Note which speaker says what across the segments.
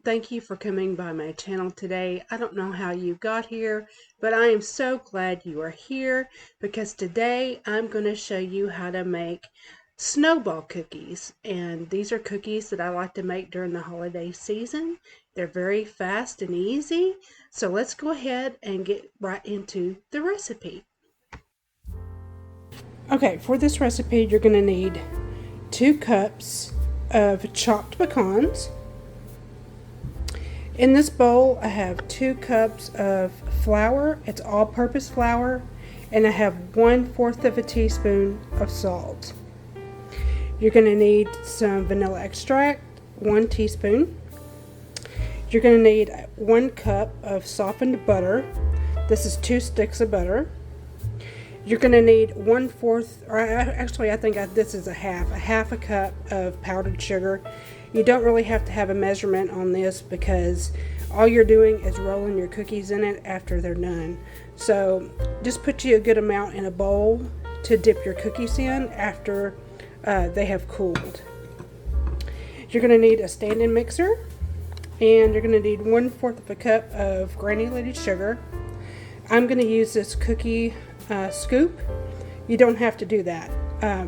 Speaker 1: Thank you for coming by my channel today. I don't know how you got here, but I am so glad you are here because today I'm going to show you how to make snowball cookies. And these are cookies that I like to make during the holiday season. They're very fast and easy. So let's go ahead and get right into the recipe. Okay, for this recipe you're going to need 2 cups of chopped pecans. In this bowl, I have 2 cups of flour. It's all-purpose flour, and I have 1/4 of a teaspoon of salt. You're going to need some vanilla extract, 1 teaspoon. You're going to need 1 cup of softened butter. This is 2 sticks of butter. You're going to need 1/4, or actually I think this is a half a cup of powdered sugar. You don't really have to have a measurement on this because all you're doing is rolling your cookies in it after they're done. So just put you a good amount in a bowl to dip your cookies in after they have cooled. You're going to need a stand-in mixer, and you're going to need 1/4 of a cup of granulated sugar. I'm going to use this cookie scoop. You don't have to do that,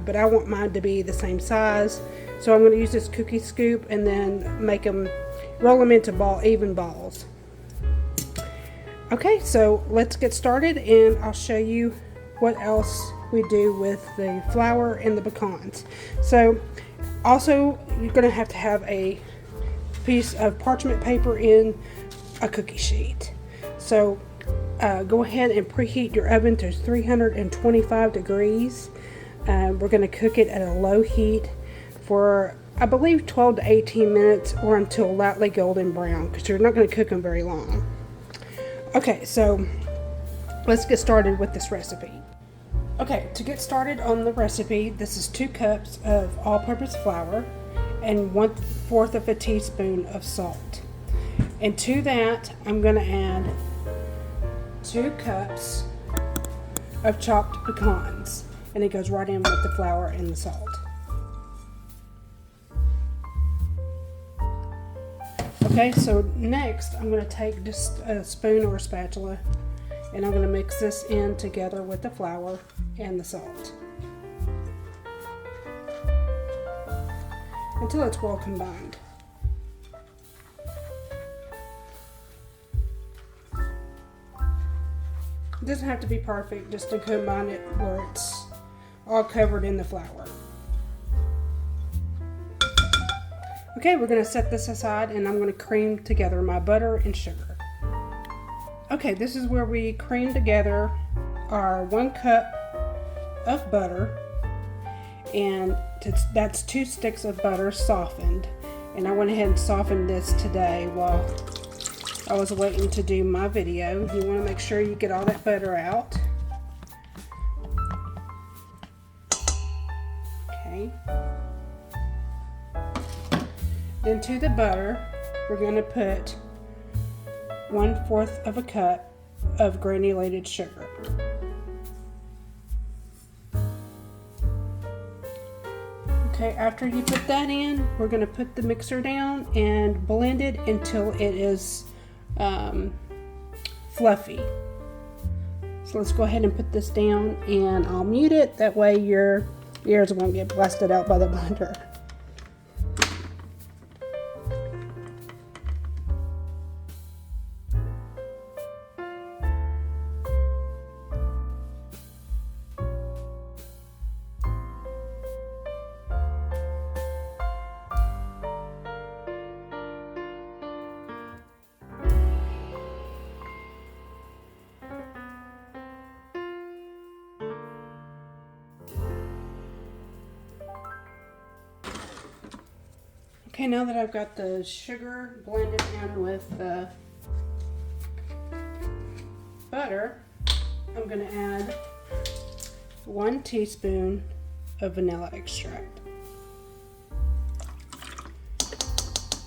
Speaker 1: but I want mine to be the same size. So I'm going to use this cookie scoop and then roll them into even balls. Okay, so let's get started and I'll show you what else we do with the flour and the pecans. So also you're going to have a piece of parchment paper in a cookie sheet. So go ahead and preheat your oven to 325 degrees. We're going to cook it at a low heat for, I believe, 12 to 18 minutes or until lightly golden brown, because you're not going to cook them very long. Okay, so let's get started with this recipe. Okay, to get started on the recipe, this is 2 cups of all-purpose flour and 1/4 of a teaspoon of salt. And to that, I'm going to add 2 cups of chopped pecans, and it goes right in with the flour and the salt. Okay, so next I'm going to take just a spoon or a spatula and I'm going to mix this in together with the flour and the salt until it's well combined. It doesn't have to be perfect, just to combine it where it's all covered in the flour. Okay, we're going to set this aside and I'm going to cream together my butter and sugar. Okay, this is where we cream together our 1 cup of butter, and that's 2 sticks of butter softened. And I went ahead and softened this today while I was waiting to do my video. You want to make sure you get all that butter out. Okay. Then to the butter, we're going to put 1/4 of a cup of granulated sugar. Okay, after you put that in, we're going to put the mixer down and blend it until it is fluffy. So let's go ahead and put this down, and I'll mute it. That way your ears won't get blasted out by the blender. Okay, now that I've got the sugar blended in with the butter, I'm going to add 1 teaspoon of vanilla extract.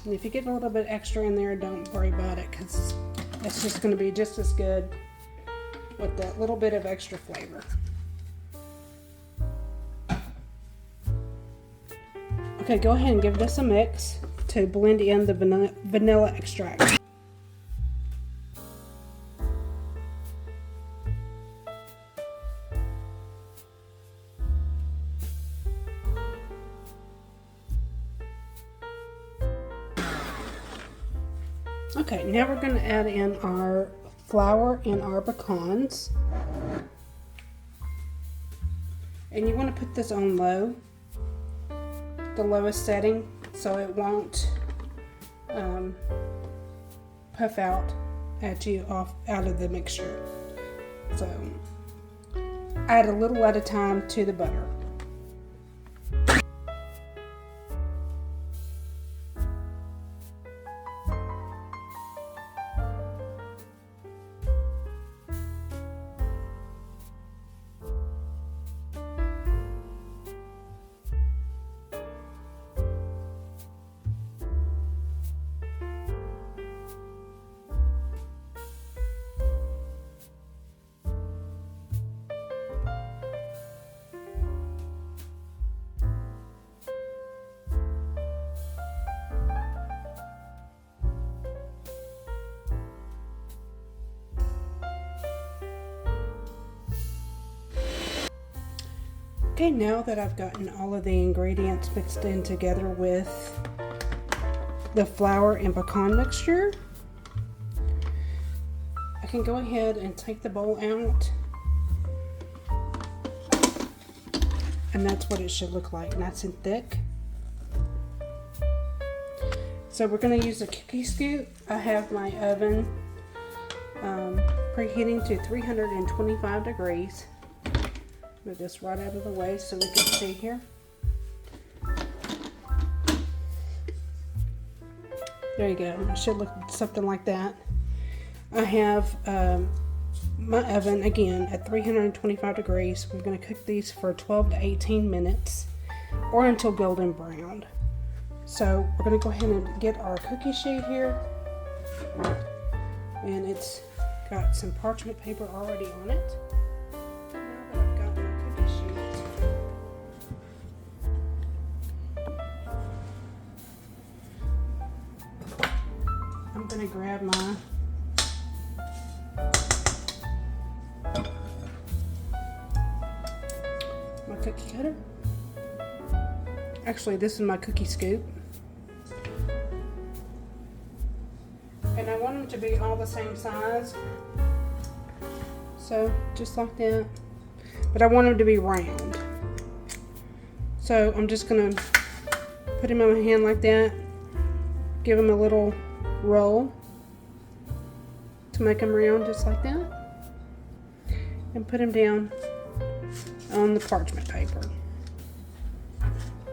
Speaker 1: And if you get a little bit extra in there, don't worry about it, because it's just going to be just as good with that little bit of extra flavor. Okay, go ahead and give this a mix. to blend in the vanilla extract. Okay, now we're going to add in our flour and our pecans. And you want to put this on low, the lowest setting, so it won't puff out at you out of the mixture. So add a little at a time to the butter. Okay, now that I've gotten all of the ingredients mixed in together with the flour and pecan mixture, I can go ahead and take the bowl out, and that's what it should look like, nice and thick. So we're going to use a cookie scoop. I have my oven preheating to 325 degrees. Move this right out of the way so we can see here. There you go. It should look something like that. I have my oven again at 325 degrees. We're going to cook these for 12 to 18 minutes or until golden brown. So we're going to go ahead and get our cookie sheet here, and it's got some parchment paper already on it. I'm going to grab my cookie cutter. Actually, this is my cookie scoop. And I want them to be all the same size. So, just like that. But I want them to be round. So, I'm just going to put them in my hand like that. Give them a little roll to make them round just like that, and put them down on the parchment paper.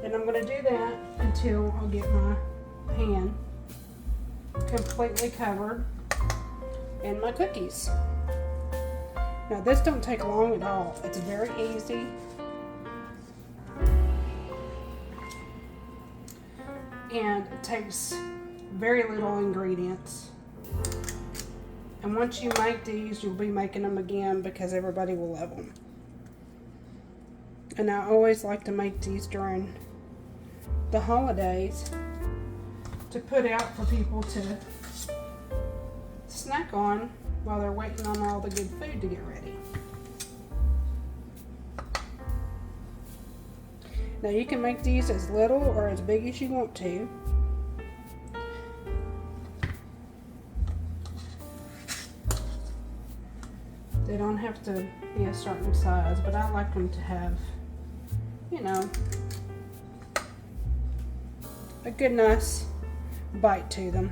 Speaker 1: And I'm going to do that until I get my pan completely covered in my cookies. Now this don't take long at all. It's very easy. And it takes very little ingredients. And once you make these, you'll be making them again because everybody will love them. And I always like to make these during the holidays to put out for people to snack on while they're waiting on all the good food to get ready. Now you can make these as little or as big as you want to. They don't have to be a certain size, but I like them to have, you know, a good nice bite to them.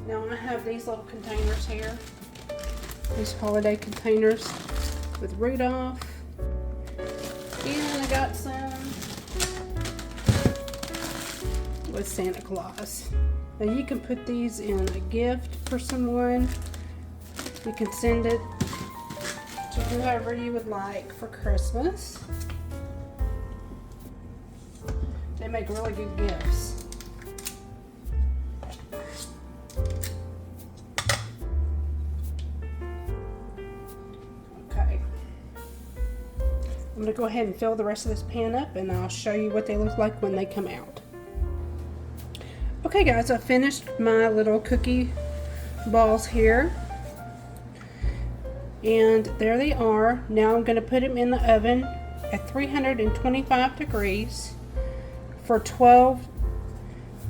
Speaker 1: Now I have these little containers here, these holiday containers with Rudolph, and I got some with Santa Claus. Now you can put these in a gift for someone. You can send it to whoever you would like for Christmas. They make really good gifts. Okay. I'm going to go ahead and fill the rest of this pan up, and I'll show you what they look like when they come out. Okay guys, I finished my little cookie balls here. And there they are. Now I'm going to put them in the oven at 325 degrees for 12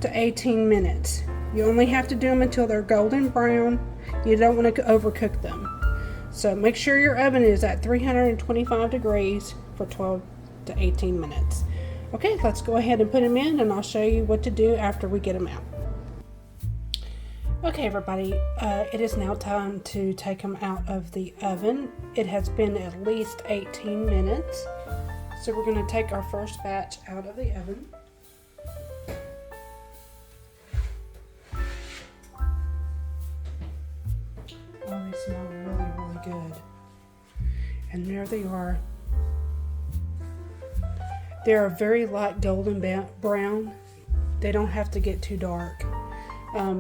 Speaker 1: to 18 minutes. You only have to do them until they're golden brown. You don't want to overcook them. So make sure your oven is at 325 degrees for 12 to 18 minutes. Okay, let's go ahead and put them in, and I'll show you what to do after we get them out. Okay everybody, it is now time to take them out of the oven. It has been at least 18 minutes. So we're going to take our first batch out of the oven. Oh, they smell really, really good. And there they are. They are very light golden brown. They don't have to get too dark.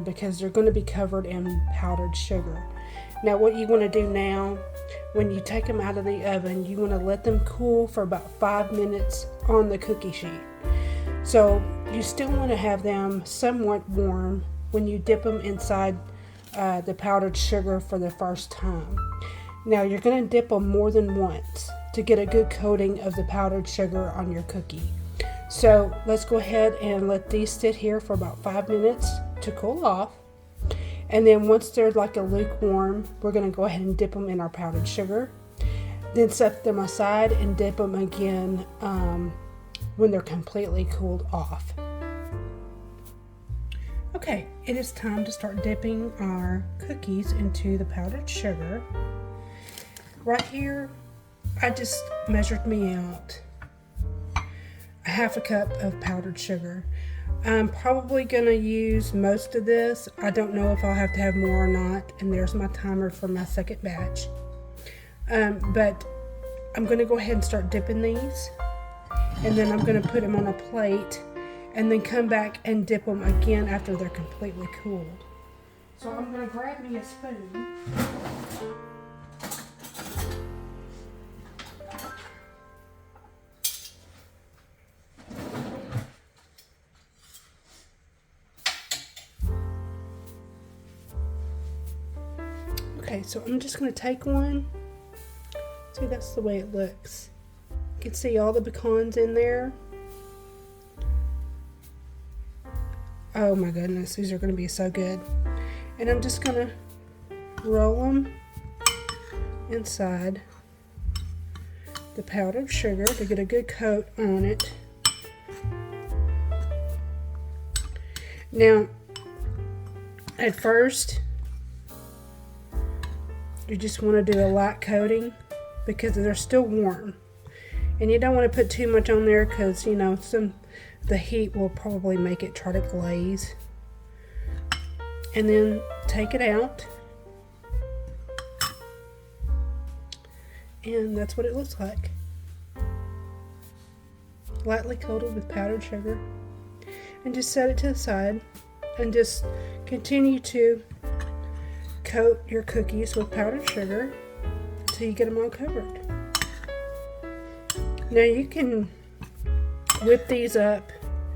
Speaker 1: Because they're going to be covered in powdered sugar. Now what you want to do now, when you take them out of the oven, you want to let them cool for about 5 minutes on the cookie sheet. So you still want to have them somewhat warm when you dip them inside the powdered sugar for the first time. Now you're going to dip them more than once to get a good coating of the powdered sugar on your cookie. So let's go ahead and let these sit here for about 5 minutes to cool off. And then once they're like a lukewarm, we're going to go ahead and dip them in our powdered sugar. Then set them aside and dip them again when they're completely cooled off. Okay, it is time to start dipping our cookies into the powdered sugar. Right here, I just measured me out a half a cup of powdered sugar. I'm probably going to use most of this. I don't know if I'll have to have more or not. And there's my timer for my second batch. But I'm going to go ahead and start dipping these. And then I'm going to put them on a plate. And then come back and dip them again after they're completely cooled. So I'm going to grab me a spoon. Okay, so I'm just going to take one. See, that's the way it looks. You can see all the pecans in there. Oh my goodness, these are going to be so good. And I'm just going to roll them inside the powdered sugar to get a good coat on it. Now, at first, you just want to do a light coating because they're still warm. And you don't want to put too much on there because, you know, the heat will probably make it try to glaze. And then take it out. And that's what it looks like. Lightly coated with powdered sugar. And just set it to the side. And just continue to coat your cookies with powdered sugar until you get them all covered. Now you can whip these up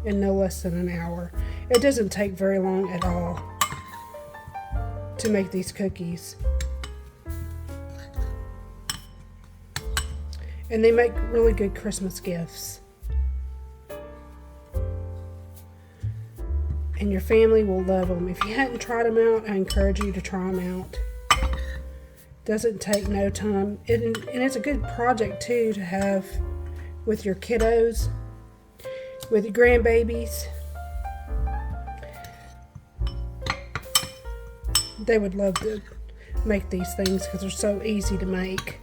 Speaker 1: in no less than an hour. It doesn't take very long at all to make these cookies. And they make really good Christmas gifts. And your family will love them. If you hadn't tried them out, I encourage you to try them out. Doesn't take no time. And it's a good project too to have with your kiddos, with your grandbabies. They would love to make these things because they're so easy to make.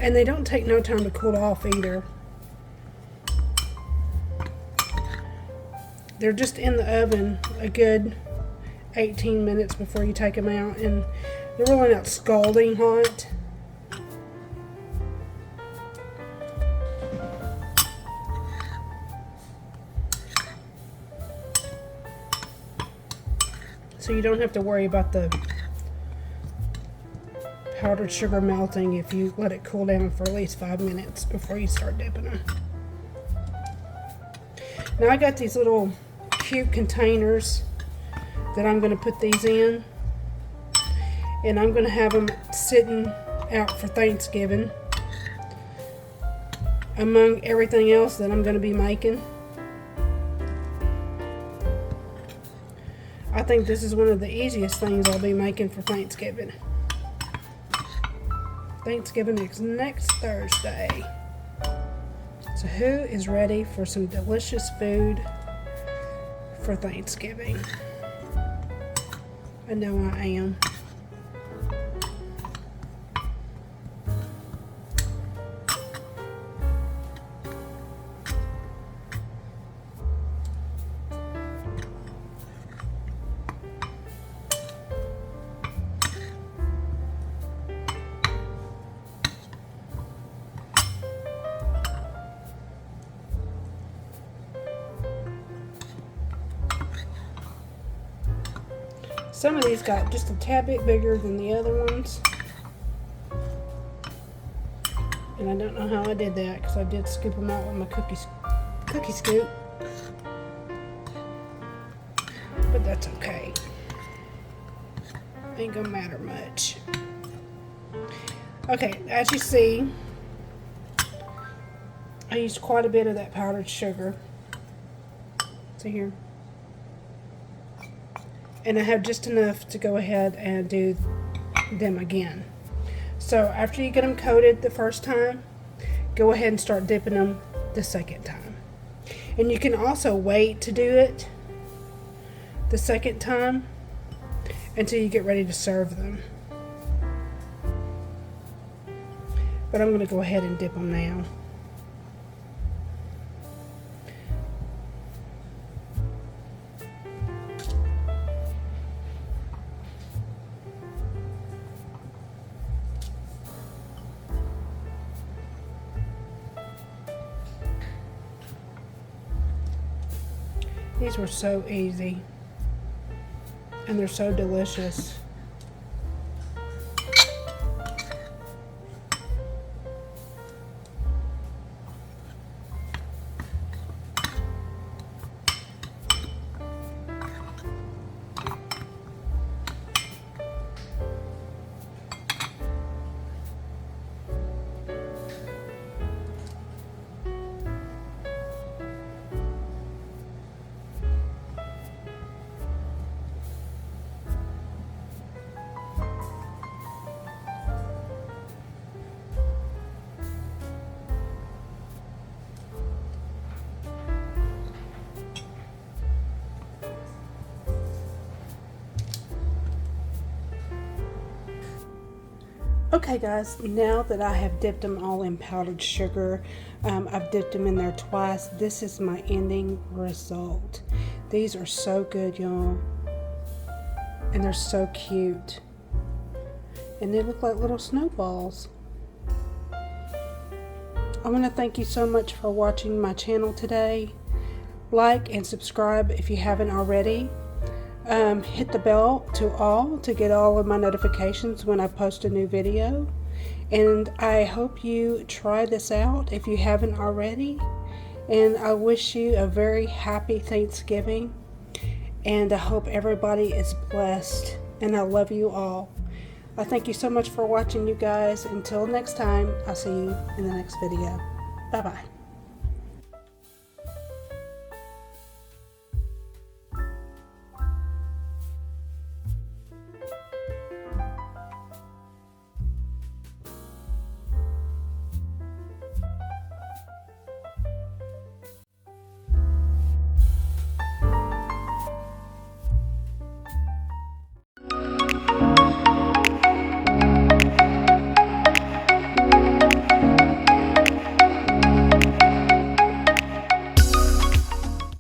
Speaker 1: And they don't take no time to cool off either. they're just in the oven a good 18 minutes before you take them out, and they're really not scalding hot. So you don't have to worry about the powdered sugar melting if you let it cool down for at least 5 minutes before you start dipping them. Now I got these little cute containers that I'm going to put these in, and I'm going to have them sitting out for Thanksgiving among everything else that I'm going to be making. I think this is one of the easiest things I'll be making for Thanksgiving. Thanksgiving is next Thursday. So who is ready for some delicious food for Thanksgiving? I know I am. Some of these got just a tad bit bigger than the other ones. And I don't know how I did that, because I did scoop them out with my cookie scoop. But that's okay. Ain't gonna matter much. Okay, as you see, I used quite a bit of that powdered sugar. See here? And I have just enough to go ahead and do them again. So after you get them coated the first time, go ahead and start dipping them the second time. And you can also wait to do it the second time until you get ready to serve them. But I'm going to go ahead and dip them now. These were so easy, and they're so delicious. Okay guys, now that I have dipped them all in powdered sugar, I've dipped them in there twice. This is my ending result. These are so good, y'all. And they're so cute. And they look like little snowballs. I want to thank you so much for watching my channel today. Like and subscribe if you haven't already. Hit the bell to all to get all of my notifications when I post a new video. And I hope you try this out if you haven't already. And I wish you a very happy Thanksgiving. And I hope everybody is blessed. And I love you all. I thank you so much for watching, you guys. Until next time, I'll see you in the next video. Bye-bye.